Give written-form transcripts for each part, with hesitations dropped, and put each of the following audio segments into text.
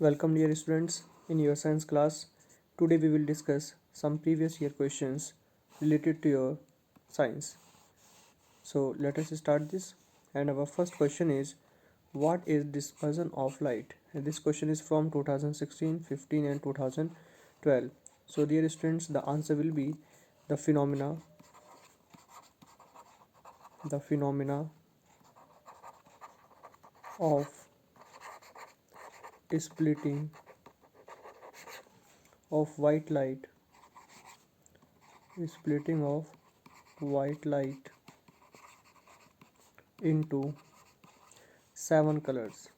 Welcome dear students in your science class. Today we will discuss some previous year questions related to your science. So let us start this, and our first question is, what is dispersion of light? And this question is from 2016, 15 and 2012. So dear students, the answer will be the phenomena of splitting of white light, splitting of white light into seven colors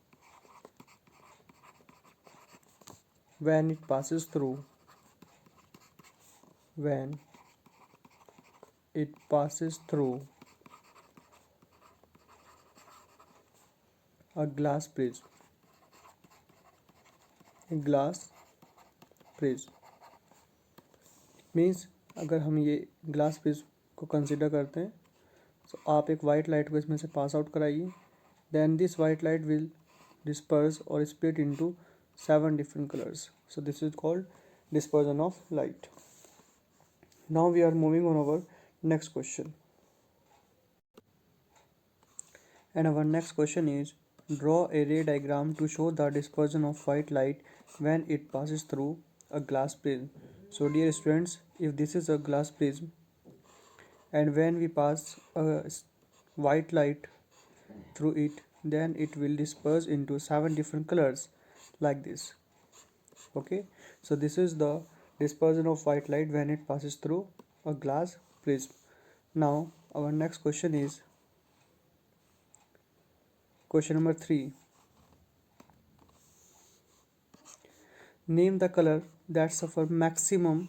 when when it passes through a glass prism means अगर हम ये glass prism को consider करते हैं, तो आप एक white light को इसमें से पास आउट कराइए, then this white light will disperse or split into 7 different colors. So this is called dispersion of light. Now we are moving on our next question, and our next question is, draw a ray diagram to show the dispersion of white light when it passes through a glass prism. So dear students, if this is a glass prism and when we pass a white light through it, then it will disperse into 7 different colors like this. Okay, so this is the dispersion of white light when it passes through a glass prism. Now our next question is question number 3. Name the color that suffer maximum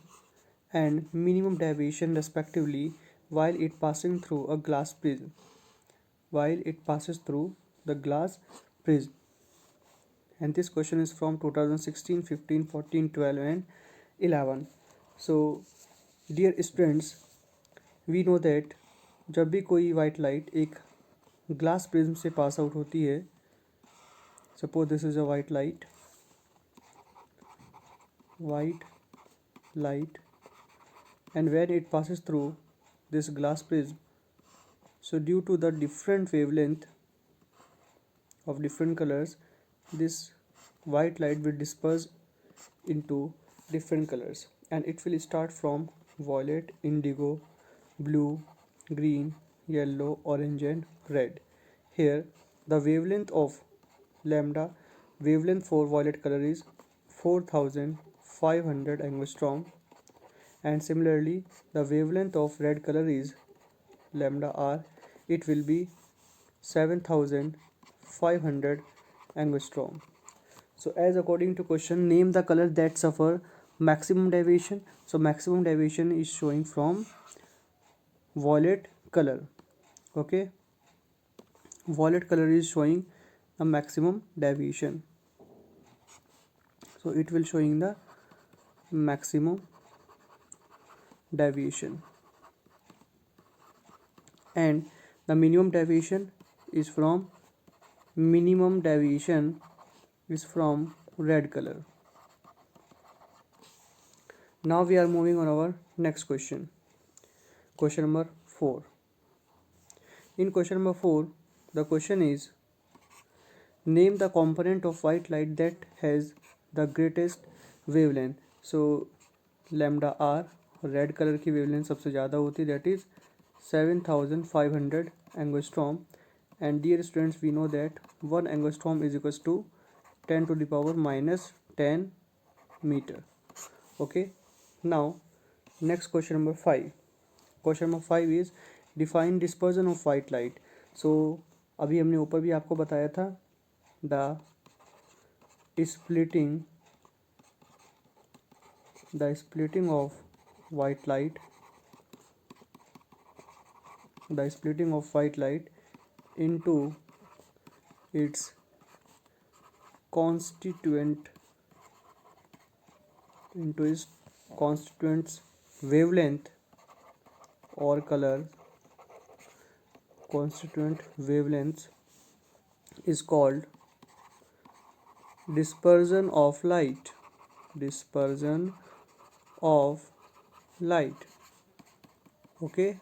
and minimum deviation respectively while it passing through a glass prism. While it passes through the glass prism. And this question is from 2016, 15, 14, 12 and 11. So dear students, we know that जब भी कोई white light एक glass prism से pass out होती है, suppose this is a white light, and when it passes through this glass prism, so due to the different wavelength of different colors, this white light will disperse into different colors, and it will start from violet, indigo, blue, green, yellow, orange and red. Here the wavelength of lambda wavelength for violet color is 4500 angstrom, and similarly the wavelength of red color is lambda r, it will be 7500 angstrom. So as according to question, name the color that suffer maximum deviation. So maximum deviation is showing from violet color. Okay, violet color is showing the maximum deviation, so it will showing the maximum deviation, and the minimum deviation is from red color. Now we are moving on our next question, question number 4. In question number 4, the question is, name the component of white light that has the greatest wavelength. So lambda r, red colour की wavelength सबसे ज़्यादा होती है, that is 7500 angstrom. And dear students, we know that 1 angstrom is equals to 10 to the power minus 10 meter. Okay, now next question number 5. Question number 5 is, define dispersion of white light. So अभी हमने ऊपर भी आपको बताया था, the splitting of white light into its constituents wavelength or color constituent wavelengths is called dispersion of light, dispersion of light. Okay,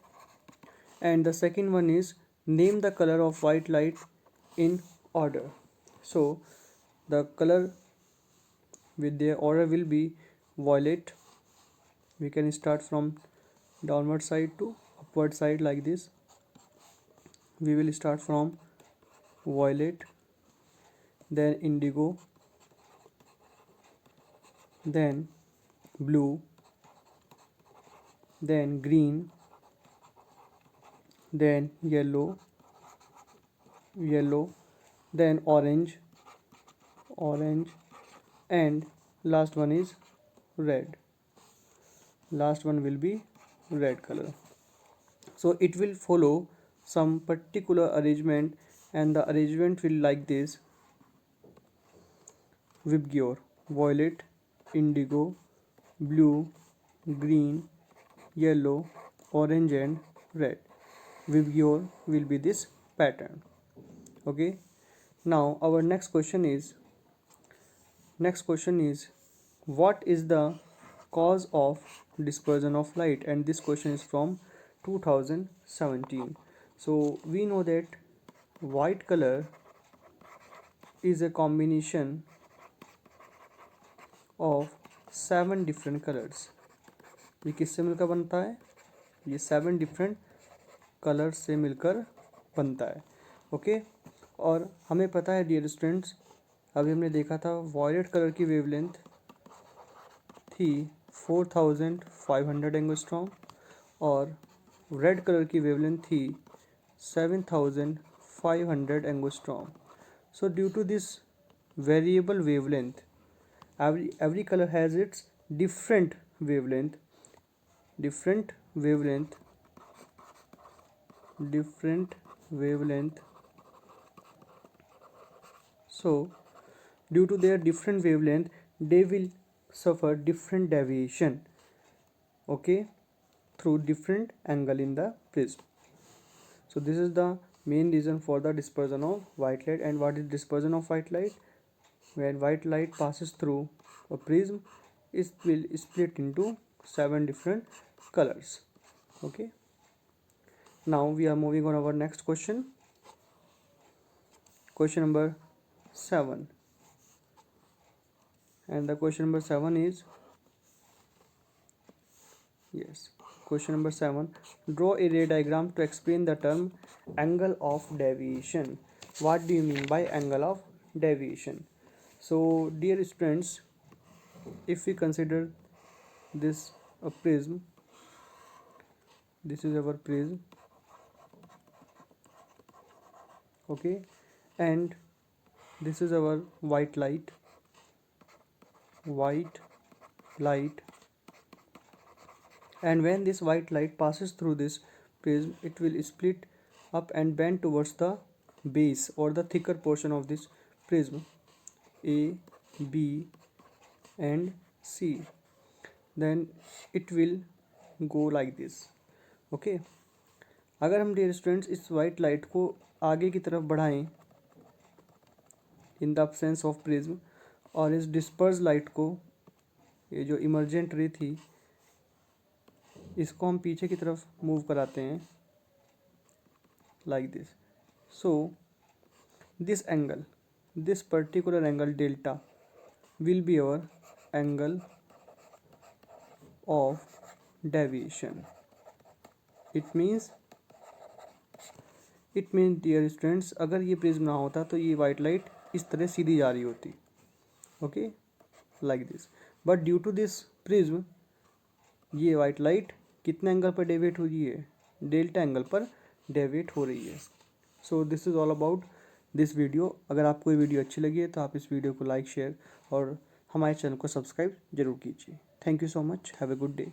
and the second one is name the color of white light in order. So the color with their order will be violet. We can start from downward side to upward side like this. We will start from violet, then indigo, then blue, then green, then yellow, then orange, and last one is red. Last one will be red color. So it will follow some particular arrangement, and the arrangement will like this: Vibgyor, violet, indigo, blue, green, yellow, orange and red. Vibgyor will be this pattern. Okay. Now our next question is what is the cause of dispersion of light? And this question is from 2017. So we know that white color is a combination of 7 different colors. ये किससे मिलकर बनता है? ये 7 different colors से मिलकर बनता है. ओके, और हमें पता है डियर स्टूडेंट्स, अभी हमने देखा था वॉयलेट कलर की वेवलेंथ थी 4500 एंगस्ट्रॉम और रेड कलर की वेवलेंथ थी 7500 angstrom. So due to this variable wavelength, every color has its different wavelength. So due to their different wavelength, they will suffer different deviation, okay, through different angle in the prism. So this is the main reason for the dispersion of white light. And what is dispersion of white light? When white light passes through a prism, it will split into 7 different colors. Okay, now we are moving on our next question. Question number 7, and the question number 7 is, yes, question number 7, draw a ray diagram to explain the term angle of deviation. What do you mean by angle of deviation? So dear students, if we consider this a prism, this is our prism, okay, and this is our white light, and when this white light passes through this prism, it will split up and bend towards the base or the thicker portion of this prism, A, B and C. Then it will go like this. Okay, अगर हम dear students इस white light को आगे की तरफ बढ़ाएं in the absence of prism, और इस डिस्पर्स लाइट को, ये जो इमर्जेंट रे थी, इसको हम पीछे की तरफ मूव कराते हैं like this. So this angle, this particular angle delta will be our angle of deviation. It means dear students, अगर ये प्रिज्म ना होता तो ये वाइट लाइट इस तरह सीधी जा रही होती, okay, like this. But due to this prism ये वाइट लाइट कितने एंगल पर डेविएट हो रही है? डेल्टा एंगल पर डेविएट हो रही है. So this is all about this video. अगर आपको ये वीडियो अच्छी लगी है तो आप इस वीडियो को लाइक, शेयर और हमारे चैनल को सब्सक्राइब जरूर कीजिए. Thank you so much. Have a good day.